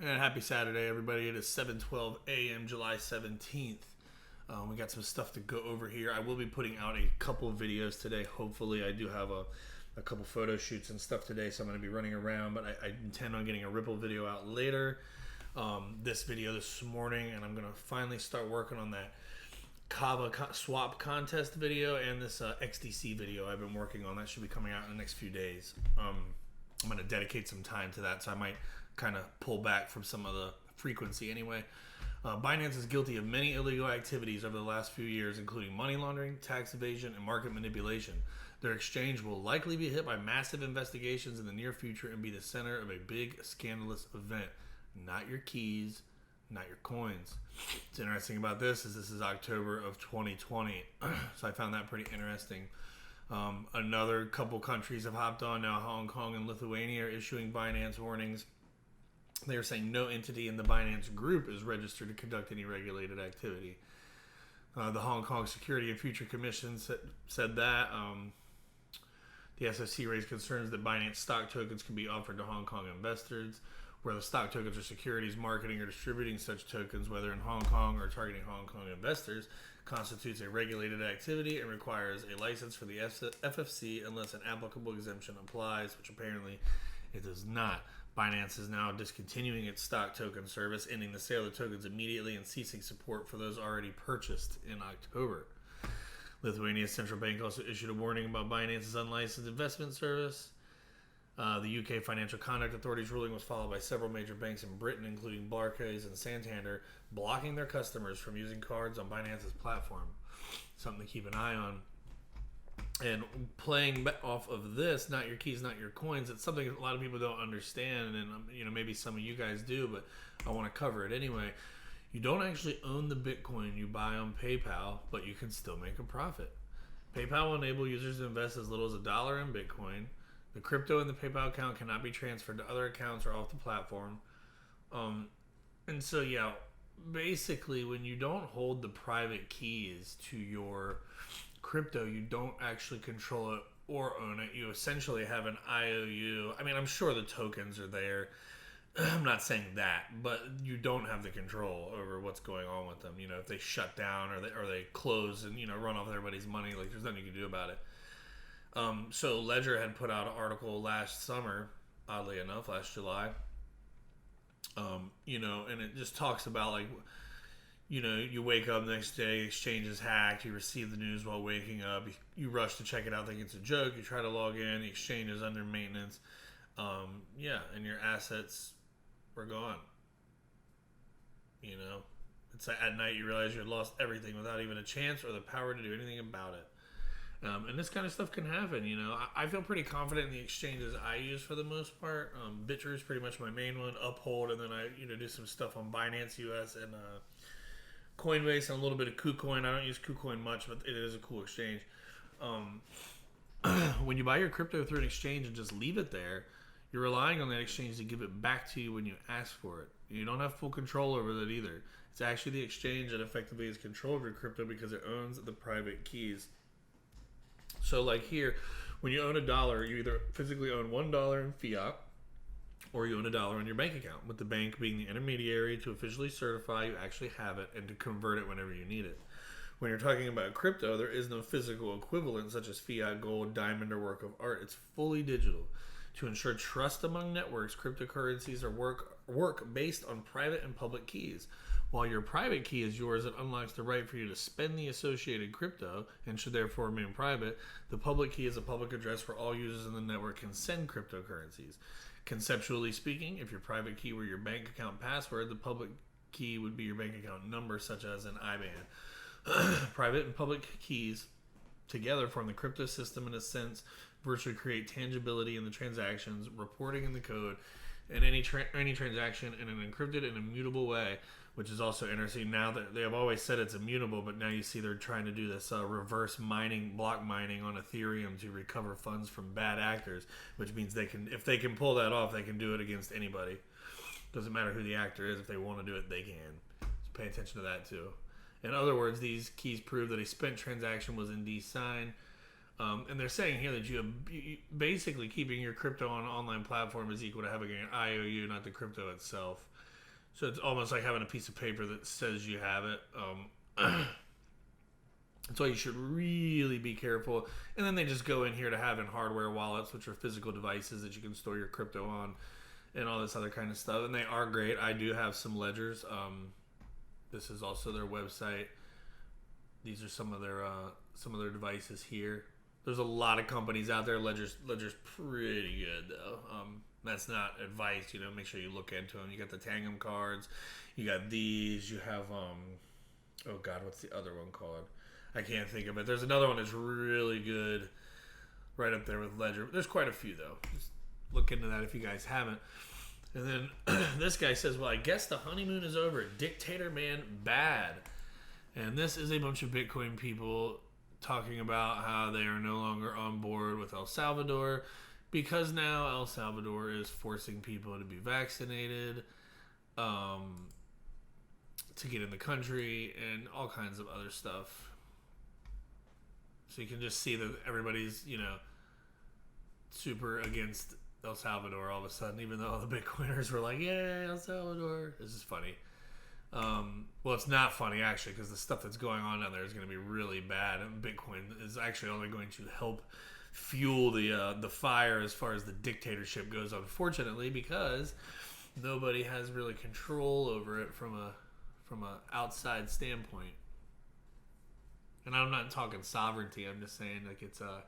And happy Saturday, everybody. It is 7:12 a.m., July 17th. We got some stuff to go over here. I will be putting out a couple of videos today. Hopefully, I do have a couple photo shoots and stuff today, so I'm going to be running around, but I intend on getting a Ripple video out later. This video this morning, and I'm going to finally start working on that Kava swap contest video and this XDC video I've been working on. That should be coming out in the next few days. I'm going to dedicate some time to that, so I might kind of pull back from some of the frequency anyway. Binance is guilty of many illegal activities over the last few years, including money laundering, tax evasion, and market manipulation. Their exchange will likely be hit by massive investigations in the near future and be the center of a big, scandalous event. Not your keys, not your coins. What's interesting about this is October of 2020, so I found that pretty interesting. Another couple countries have hopped on now. Hong Kong and Lithuania are issuing Binance warnings. They are saying no entity in the Binance group is registered to conduct any regulated activity. The Hong Kong Security and Future Commission said that. The SEC raised concerns that Binance stock tokens can be offered to Hong Kong investors, where the stock tokens are securities marketing or distributing such tokens, whether in Hong Kong or targeting Hong Kong investors, constitutes a regulated activity and requires a license for the FFC unless an applicable exemption applies, which apparently it does not. Binance is now discontinuing its stock token service, ending the sale of tokens immediately and ceasing support for those already purchased in October. Lithuania's central bank also issued a warning about Binance's unlicensed investment service. The UK Financial Conduct Authority's ruling was followed by several major banks in Britain, including Barclays and Santander, blocking their customers from using cards on Binance's platform. Something to keep an eye on. And playing off of this, not your keys, not your coins, it's something a lot of people don't understand, and maybe some of you guys do, but I want to cover it anyway. You don't actually own the Bitcoin you buy on PayPal, but you can still make a profit. PayPal will enable users to invest as little as $1 in Bitcoin. The crypto in the PayPal account cannot be transferred to other accounts or off the platform. And so, yeah, basically, when you don't hold the private keys to your crypto, you don't actually control it or own it. You essentially have an IOU. I mean, I'm sure the tokens are there. I'm not saying that, but you don't have the control over what's going on with them. If they shut down or they close and run off everybody's money, like there's nothing you can do about it. So Ledger had put out an article last summer, oddly enough, last July. And it just talks about you wake up the next day, exchange is hacked, you receive the news while waking up, you rush to check it out thinking it's a joke, you try to log in, the exchange is under maintenance, and your assets were gone. It's like at night you realize you had lost everything without even a chance or the power to do anything about it. And this kind of stuff can happen. I feel pretty confident in the exchanges I use for the most part. Bitrue is pretty much my main one, Uphold, and then I do some stuff on Binance US and Coinbase and a little bit of KuCoin. I don't use KuCoin much, but it is a cool exchange. When you buy your crypto through an exchange and just leave it there, you're relying on that exchange to give it back to you when you ask for it. You don't have full control over that either. It's actually the exchange that effectively has control of your crypto because it owns the private keys. So like here, when you own $1, you either physically own $1 in fiat, or you own $1 in your bank account, with the bank being the intermediary to officially certify you actually have it and to convert it whenever you need it. When you're talking about crypto, there is no physical equivalent such as fiat, gold, diamond, or work of art. It's fully digital. To ensure trust among networks, cryptocurrencies work based on private and public keys. While your private key is yours, it unlocks the right for you to spend the associated crypto and should therefore remain private. The public key is a public address where all users in the network can send cryptocurrencies. Conceptually speaking, if your private key were your bank account password, the public key would be your bank account number, such as an IBAN. Private and public keys together form the crypto system in a sense, virtually create tangibility in the transactions, reporting in the code, and any transaction in an encrypted and immutable way, which is also interesting now that they have always said it's immutable, but now you see they're trying to do this reverse mining, block mining on Ethereum to recover funds from bad actors, which means if they can pull that off, they can do it against anybody. Doesn't matter who the actor is. If they want to do it, they can. So pay attention to that too. In other words, these keys prove that a spent transaction was indeed signed. And they're saying here that basically keeping your crypto on an online platform is equal to having an IOU, not the crypto itself. So it's almost like having a piece of paper that says you have it. That's why you should really be careful. And then they just go in here to having hardware wallets, which are physical devices that you can store your crypto on, and all this other kind of stuff. And they are great. I do have some ledgers. This is also their website. These are some of their devices here. There's a lot of companies out there. Ledger's pretty good though. That's not advice. Make sure you look into them. You got the Tangum cards. You got these. You have oh God, what's the other one called? I can't think of it. There's another one that's really good, right up there with Ledger. There's quite a few though. Just look into that if you guys haven't. And then this guy says, "Well, I guess the honeymoon is over. Dictator man bad." And this is a bunch of Bitcoin people talking about how they are no longer on board with El Salvador because now El Salvador is forcing people to be vaccinated to get in the country and all kinds of other stuff. So you can just see that everybody's, super against El Salvador all of a sudden, even though all the Bitcoiners were like, "Yeah, El Salvador." This is funny. Well, it's not funny actually, because the stuff that's going on down there is going to be really bad, and Bitcoin is actually only going to help fuel the fire as far as the dictatorship goes. Unfortunately, because nobody has really control over it from a outside standpoint. And I'm not talking sovereignty. I'm just saying like it's a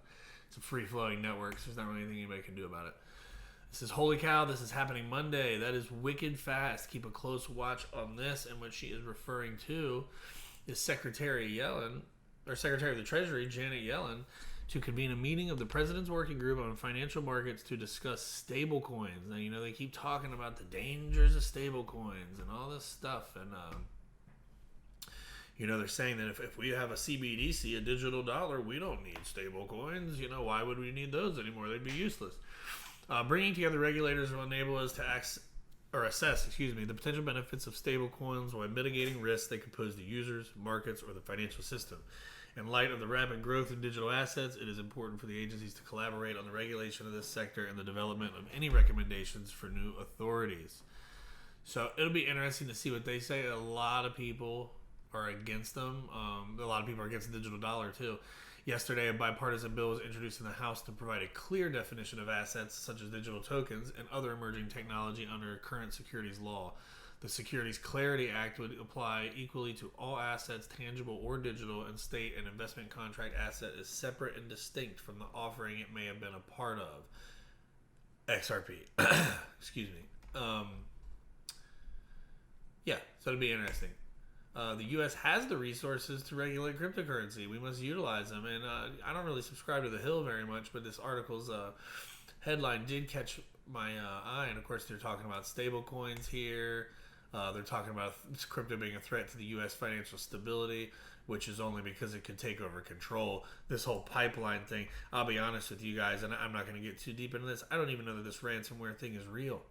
free flowing network. So there's not really anything anybody can do about it. This is holy cow. This is happening Monday. That is wicked fast. Keep a close watch on this. And what she is referring to is Secretary of the Treasury, Janet Yellen, to convene a meeting of the President's Working Group on Financial Markets to discuss stablecoins. Now, they keep talking about the dangers of stablecoins and all this stuff. And, they're saying that if we have a CBDC, a digital dollar, we don't need stablecoins. Why would we need those anymore? They'd be useless. Bringing together regulators will enable us to assess the potential benefits of stablecoins while mitigating risks they could pose to users, markets, or the financial system. In light of the rapid growth in digital assets, it is important for the agencies to collaborate on the regulation of this sector and the development of any recommendations for new authorities. So it'll be interesting to see what they say. A lot of people are against them. A lot of people are against the digital dollar too. Yesterday, a bipartisan bill was introduced in the House to provide a clear definition of assets such as digital tokens and other emerging technology under current securities law. The Securities Clarity Act would apply equally to all assets, tangible or digital, and state an investment contract asset is separate and distinct from the offering it may have been a part of. XRP. Excuse me. So it'll be interesting. The U.S. has the resources to regulate cryptocurrency. We must utilize them. And I don't really subscribe to The Hill very much, but this article's headline did catch my eye. And, of course, they're talking about stablecoins here. They're talking about crypto being a threat to the U.S. financial stability, which is only because it could take over control. This whole pipeline thing, I'll be honest with you guys, and I'm not going to get too deep into this. I don't even know that this ransomware thing is real,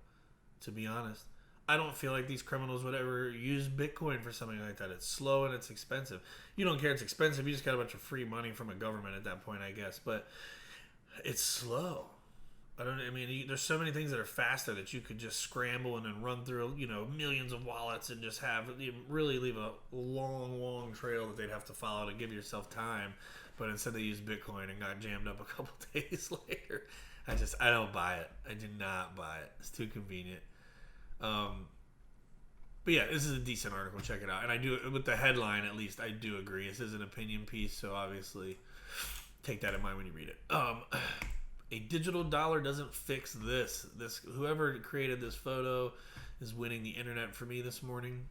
to be honest. I don't feel like these criminals would ever use Bitcoin for something like that. It's slow and it's expensive. You don't care it's expensive. You just got a bunch of free money from a government at that point, I guess. But it's slow. There's so many things that are faster that you could just scramble and then run through, millions of wallets and just really leave a long, long trail that they'd have to follow to give yourself time. But instead they used Bitcoin and got jammed up a couple days later. I don't buy it. I do not buy it. It's too convenient. But yeah, this is a decent article. Check it out. And I do, with the headline at least, I do agree. This is an opinion piece, so obviously take that in mind when you read it. A digital dollar doesn't fix this. Whoever created this photo is winning the internet for me this morning.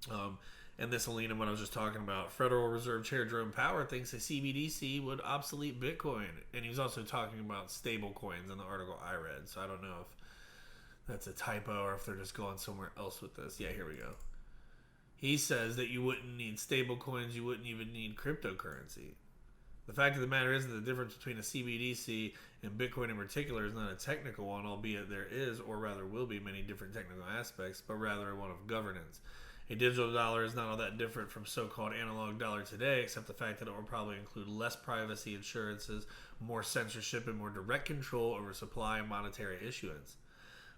And this will lean in what I was just talking about. Federal Reserve Chair Jerome Powell thinks a CBDC would obsolete Bitcoin. And he was also talking about stable coins in the article I read. So I don't know if that's a typo or if they're just going somewhere else with this. Yeah, here we go. He says that you wouldn't need stable coins. You wouldn't even need cryptocurrency. The fact of the matter is that the difference between a CBDC and Bitcoin in particular is not a technical one, albeit there is, or rather will be, many different technical aspects, but rather one of governance. A digital dollar is not all that different from so-called analog dollar today, except the fact that it will probably include less privacy insurances, more censorship, and more direct control over supply and monetary issuance.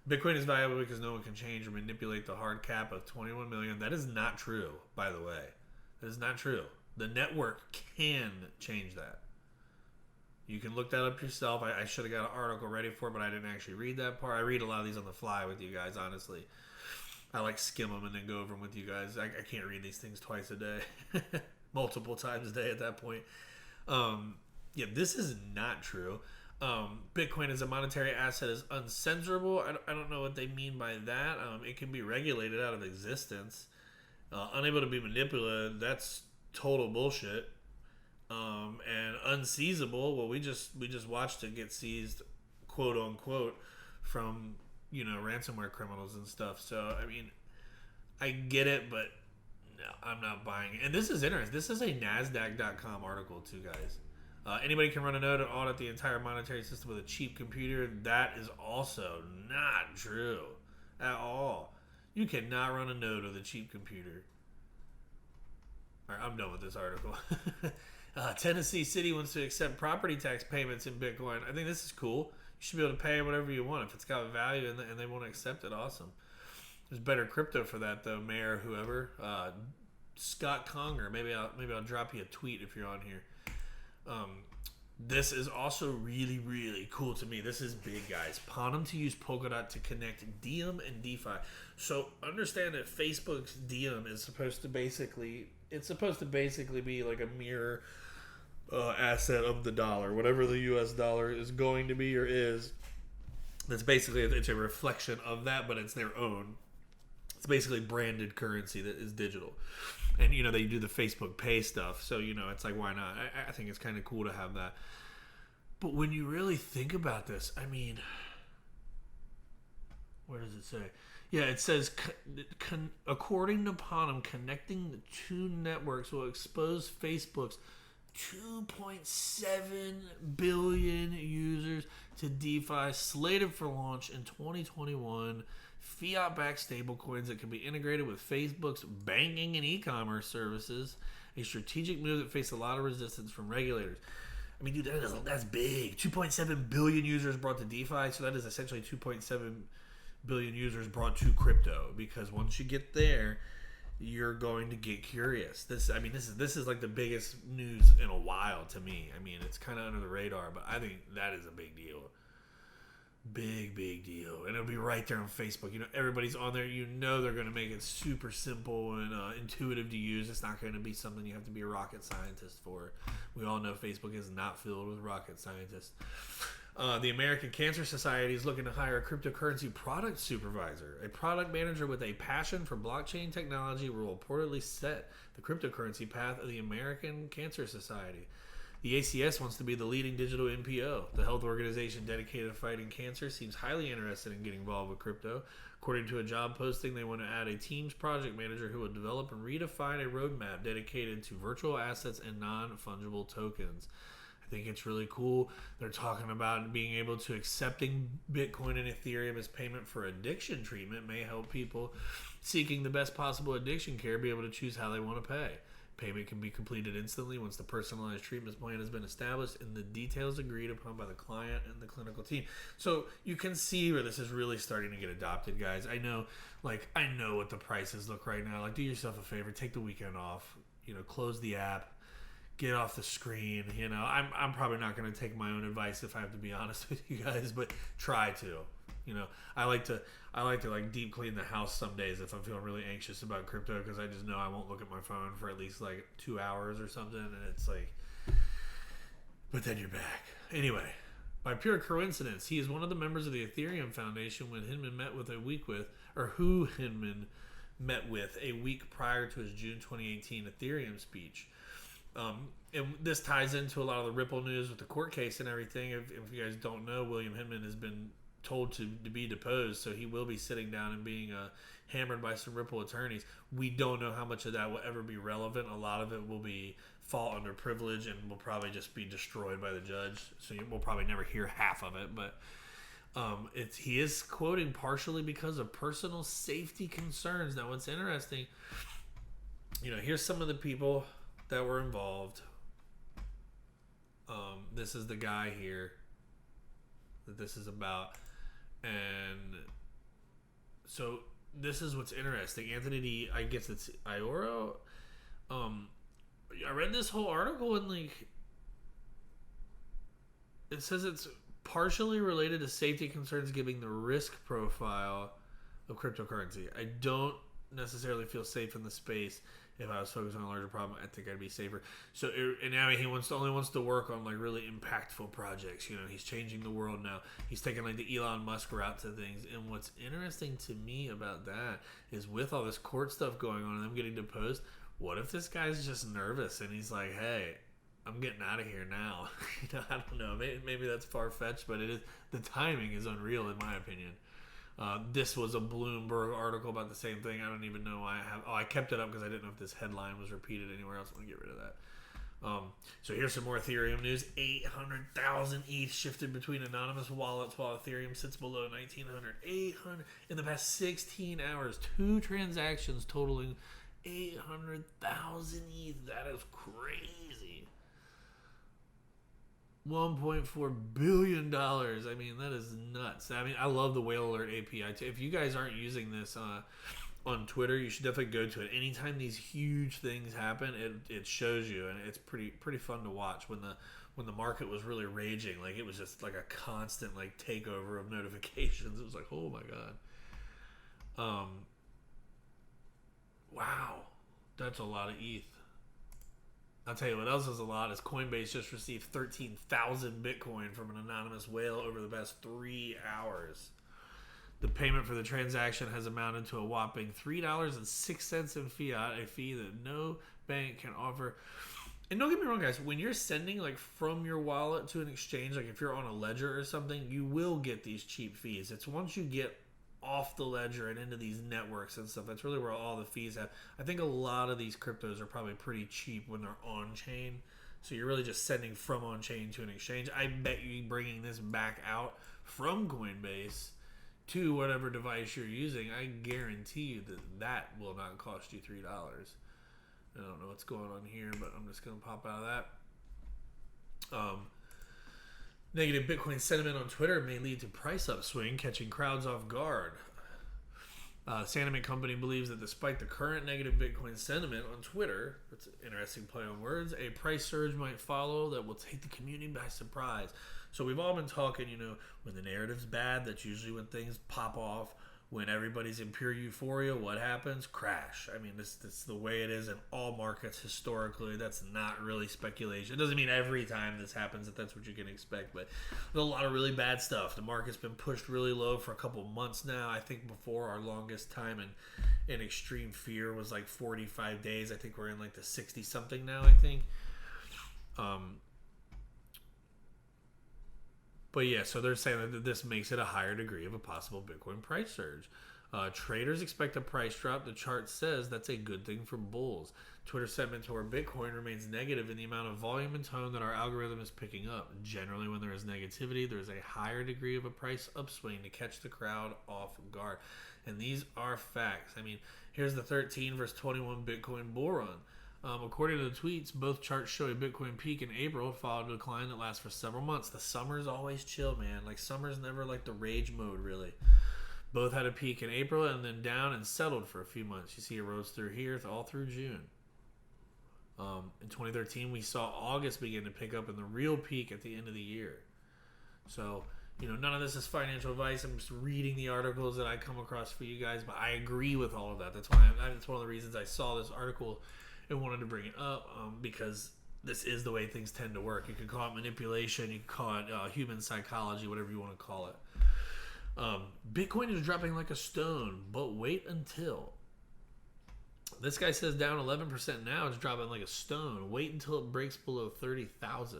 Bitcoin is valuable because no one can change or manipulate the hard cap of 21 million. That is not true, by the way. That is not true. The network can change that. You can look that up yourself. I should have got an article ready for it, but I didn't actually read that part. I read a lot of these on the fly with you guys, honestly. I like skim them and then go over them with you guys. I can't read these things twice a day. Multiple times a day at that point. Yeah, this is not true. Bitcoin as a monetary asset is uncensorable. I don't know what they mean by that. It can be regulated out of existence. Unable to be manipulated, that's total bullshit. And unseizable, well, we just watched it get seized, quote unquote, from ransomware criminals and stuff. So I mean, I get it, but no, I'm not buying it. And this is interesting. This is a Nasdaq.com article too, guys. Anybody can run a node and audit the entire monetary system with a cheap computer. That is also not true at all. You cannot run a node with a cheap computer. All right, I'm done with this article. Tennessee City wants to accept property tax payments in Bitcoin. I think this is cool. You should be able to pay whatever you want. If it's got value and they want to accept it, awesome. There's better crypto for that, though, Mayor, whoever. Scott Conger. Maybe I'll drop you a tweet if you're on here. This is also really, really cool to me. This is big, guys. Ponum to use Polkadot to connect Diem and DeFi. So understand that Facebook's Diem is supposed to basically be like a mirror asset of the dollar, whatever the U.S. dollar is going to be or is. That's basically, it's a reflection of that, but it's their own. It's basically branded currency that is digital. And, they do the Facebook Pay stuff. So, it's like, why not? I think it's kind of cool to have that. But when you really think about this, I mean, where does it say? Yeah, it says, according to Ponum, connecting the two networks will expose Facebook's 2.7 billion users to DeFi, slated for launch in 2021. Fiat-backed stablecoins that can be integrated with Facebook's banking and e-commerce services. A strategic move that faced a lot of resistance from regulators. I mean, dude, that's big. 2.7 billion users brought to DeFi, so that is essentially 2.7 billion users brought to crypto. Because once you get there, you're going to get curious. This is like the biggest news in a while to me. I mean, it's kind of under the radar, but I think that is a big deal. Big deal. And it'll be right there on Facebook. Everybody's on there. They're going to make it super simple and intuitive to use. It's not going to be something you have to be a rocket scientist for. We all know Facebook is not filled with rocket scientists. The American Cancer Society is looking to hire a cryptocurrency product supervisor. A product manager with a passion for blockchain technology will reportedly set the cryptocurrency path of the American Cancer Society. The ACS wants to be the leading digital NPO. The health organization dedicated to fighting cancer seems highly interested in getting involved with crypto. According to a job posting, they want to add a team's project manager who will develop and redefine a roadmap dedicated to virtual assets and non-fungible tokens. I think it's really cool. They're talking about being able to accepting Bitcoin and Ethereum as payment for addiction treatment may help people seeking the best possible addiction care be able to choose how they want to pay. Payment can be completed instantly once the personalized treatment plan has been established and the details agreed upon by the client and the clinical team. So you can see where this is really starting to get adopted, guys. I know what the prices look right now. Like, do yourself a favor, take the weekend off. Close the app, get off the screen. I'm probably not going to take my own advice if I have to be honest with you guys, but try to. I like to like deep clean the house some days if I'm feeling really anxious about crypto, because I just know I won't look at my phone for at least like 2 hours or something, and it's like, but then you're back. Anyway, by pure coincidence, he is one of the members of the Ethereum Foundation who Hinman met with a week prior to his June 2018 Ethereum speech. And this ties into a lot of the Ripple news with the court case and everything. If you guys don't know, William Hinman has been told to be deposed, so he will be sitting down and being hammered by some Ripple attorneys. We don't know how much of that will ever be relevant. A lot of it will fall under privilege and will probably just be destroyed by the judge, so we'll probably never hear half of it. But He is quoting partially because of personal safety concerns. Now, what's interesting, here's some of the people that were involved. This is the guy here that this is about. And so this is what's interesting. Anthony D, I guess it's Ioro. I read this whole article and it says it's partially related to safety concerns given the risk profile of cryptocurrency. I don't necessarily feel safe in the space. If I was focused on a larger problem, I think I'd be safer. So, and now he only wants to work on really impactful projects. He's changing the world now. He's taking the Elon Musk route to things. And what's interesting to me about that is with all this court stuff going on and them getting deposed, what if this guy's just nervous and he's like, hey, I'm getting out of here now. I don't know. Maybe that's far-fetched, but the timing is unreal in my opinion. This was a Bloomberg article about the same thing. I don't even know why I kept it up because I didn't know if this headline was repeated anywhere else. I'm going to get rid of that. So here's some more Ethereum news. 800,000 ETH shifted between anonymous wallets while Ethereum sits below 1,900. 800 in the past 16 hours. 2 transactions totaling 800,000 ETH. That is crazy. $1.4 billion. I mean, that is nuts. I mean, I love the Whale Alert API. If you guys aren't using this on Twitter, you should definitely go to it. Anytime these huge things happen, it shows you, and it's pretty fun to watch. When the market was really raging, it was just a constant takeover of notifications. It was like, oh my god. Wow, that's a lot of ETH. I'll tell you what else is a lot is Coinbase just received 13,000 Bitcoin from an anonymous whale over the past 3 hours. The payment for the transaction has amounted to a whopping $3.06 in fiat, a fee that no bank can offer. And don't get me wrong, guys, when you're sending from your wallet to an exchange, if you're on a ledger or something, you will get these cheap fees. It's once you get off the ledger and into these networks and stuff, that's really where all the fees have. I think a lot of these cryptos are probably pretty cheap when they're on chain, so you're really just sending from on chain to an exchange. I bet you bringing this back out from Coinbase to whatever device you're using, I guarantee you that will not cost you $3. I don't know what's going on here, but I'm just going to pop out of that. Negative Bitcoin sentiment on Twitter may lead to price upswing, catching crowds off guard. Sentiment Company believes that despite the current negative Bitcoin sentiment on Twitter, that's an interesting play on words, a price surge might follow that will take the community by surprise. So we've all been talking, when the narrative's bad, that's usually when things pop off. When everybody's in pure euphoria, what happens? Crash. I mean, this the way it is in all markets historically. That's not really speculation. It doesn't mean every time this happens that's what you can expect, but there's a lot of really bad stuff. The market's been pushed really low for a couple of months now. I think before our longest time in extreme fear was 45 days. I think we're in the 60-something now, I think. But yeah, so they're saying that this makes it a higher degree of a possible Bitcoin price surge. Traders expect a price drop. The chart says that's a good thing for bulls. Twitter sentiment toward Bitcoin remains negative in the amount of volume and tone that our algorithm is picking up. Generally, when there is negativity, there is a higher degree of a price upswing to catch the crowd off guard. And these are facts. I mean, here's the 13 versus 21 Bitcoin bull run. According to the tweets, both charts show a Bitcoin peak in April, followed a decline that lasts for several months. The summer's always chill, man. Summer's never the rage mode, really. Both had a peak in April and then down and settled for a few months. You see it rose through here all through June. In 2013, we saw August begin to pick up in the real peak at the end of the year. So, none of this is financial advice. I'm just reading the articles that I come across for you guys, but I agree with all of that. That's why it's one of the reasons I saw this article and wanted to bring it up, because this is the way things tend to work. You can call it manipulation, you can call it human psychology, whatever you want to call it. Bitcoin is dropping like a stone, but wait until. This guy says down 11% now, it's dropping like a stone. Wait until it breaks below 30,000.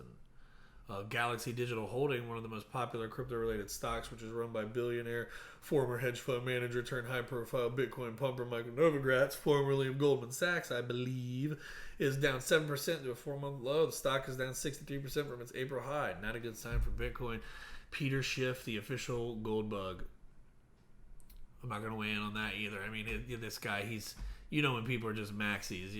Galaxy Digital Holding, one of the most popular crypto-related stocks, which is run by billionaire, former hedge fund manager turned high-profile Bitcoin pumper Michael Novogratz, formerly of Goldman Sachs, I believe, is down 7% to a 4-month low. The stock is down 63% from its April high. Not a good sign for Bitcoin. Peter Schiff, the official gold bug. I'm not going to weigh in on that either. I mean, this guy, he's, when people are just maxis,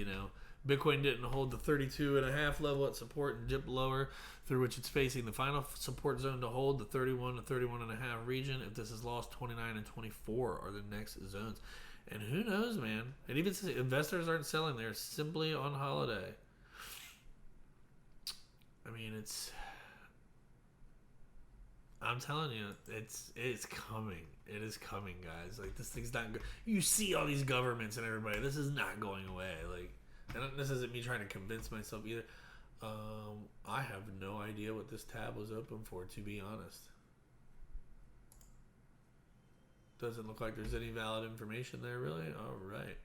Bitcoin didn't hold the 32.5 level at support and dipped lower, through which it's facing the final support zone to hold, the 31 to 31.5 region. If this is lost, 29 and 24 are the next zones. And who knows, man? It even says investors aren't selling. They're simply on holiday. I mean, I'm telling you, it's coming. It is coming, guys. Like, this thing's not good. You see all these governments and everybody. This is not going away. Like, this isn't me trying to convince myself either. I have no idea what this tab was open for, to be honest. Doesn't look like there's any valid information there, really. All right.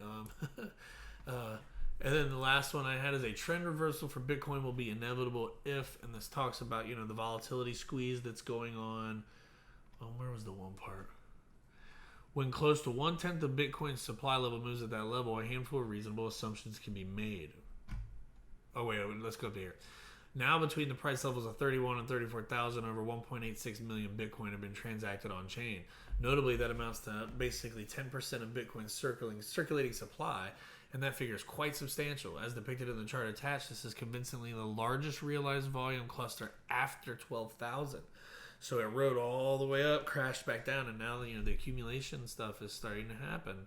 And then the last one I had is a trend reversal for Bitcoin will be inevitable if, and this talks about, the volatility squeeze that's going on. Where was the one part? When close to 1/10 of Bitcoin's supply level moves at that level, a handful of reasonable assumptions can be made. Oh, wait, let's go up here. Now, between the price levels of 31 and 34,000, over 1.86 million Bitcoin have been transacted on chain. Notably, that amounts to basically 10% of Bitcoin's circulating supply, and that figure is quite substantial. As depicted in the chart attached, this is convincingly the largest realized volume cluster after 12,000. So it rode all the way up, crashed back down, and now the accumulation stuff is starting to happen.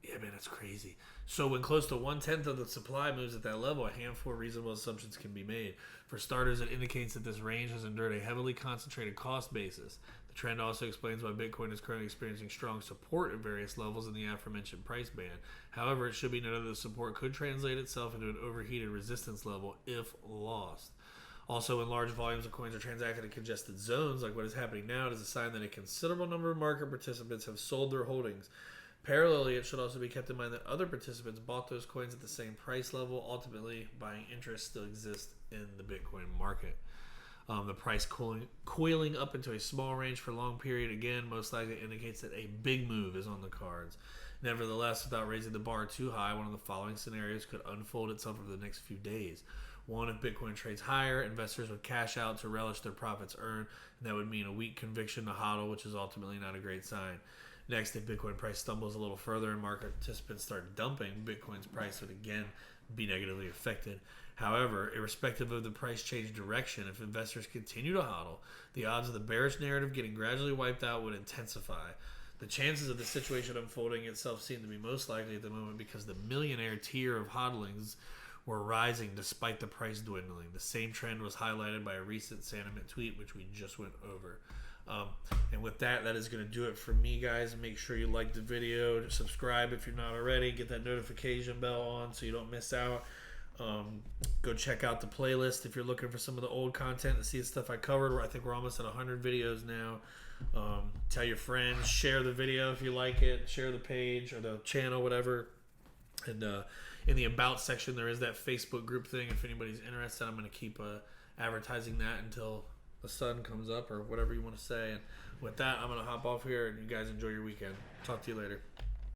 Yeah, man, it's crazy. So when close to 1/10 of the supply moves at that level, a handful of reasonable assumptions can be made. For starters, it indicates that this range has endured a heavily concentrated cost basis. The trend also explains why Bitcoin is currently experiencing strong support at various levels in the aforementioned price band. However, it should be noted that the support could translate itself into an overheated resistance level if lost. Also, when large volumes of coins are transacted in congested zones, like what is happening now, it is a sign that a considerable number of market participants have sold their holdings. Parallelly, it should also be kept in mind that other participants bought those coins at the same price level. Ultimately, buying interest still exists in the Bitcoin market. The price coiling up into a small range for a long period, again, most likely indicates that a big move is on the cards. Nevertheless, without raising the bar too high, one of the following scenarios could unfold itself over the next few days. One, if Bitcoin trades higher, investors would cash out to relish their profits earned, and that would mean a weak conviction to hodl, which is ultimately not a great sign. Next, if Bitcoin price stumbles a little further and market participants start dumping, Bitcoin's price would again be negatively affected. However, irrespective of the price change direction, if investors continue to hodl, the odds of the bearish narrative getting gradually wiped out would intensify. The chances of the situation unfolding itself seem to be most likely at the moment because the millionaire tier of hodlings were rising despite the price dwindling. The same trend was highlighted by a recent sentiment tweet, which we just went over. And with that is going to do it for me, guys. Make sure you like the video, subscribe if you're not already, get that notification bell on so you don't miss out. Go check out the playlist if you're looking for some of the old content and see the stuff I covered. I think we're almost at 100 videos now. Tell your friends, share the video if you like it, share the page or the channel, whatever. And in the about section, there is that Facebook group thing. If anybody's interested, I'm going to keep advertising that until the sun comes up or whatever you want to say. And with that, I'm going to hop off here and you guys enjoy your weekend. Talk to you later.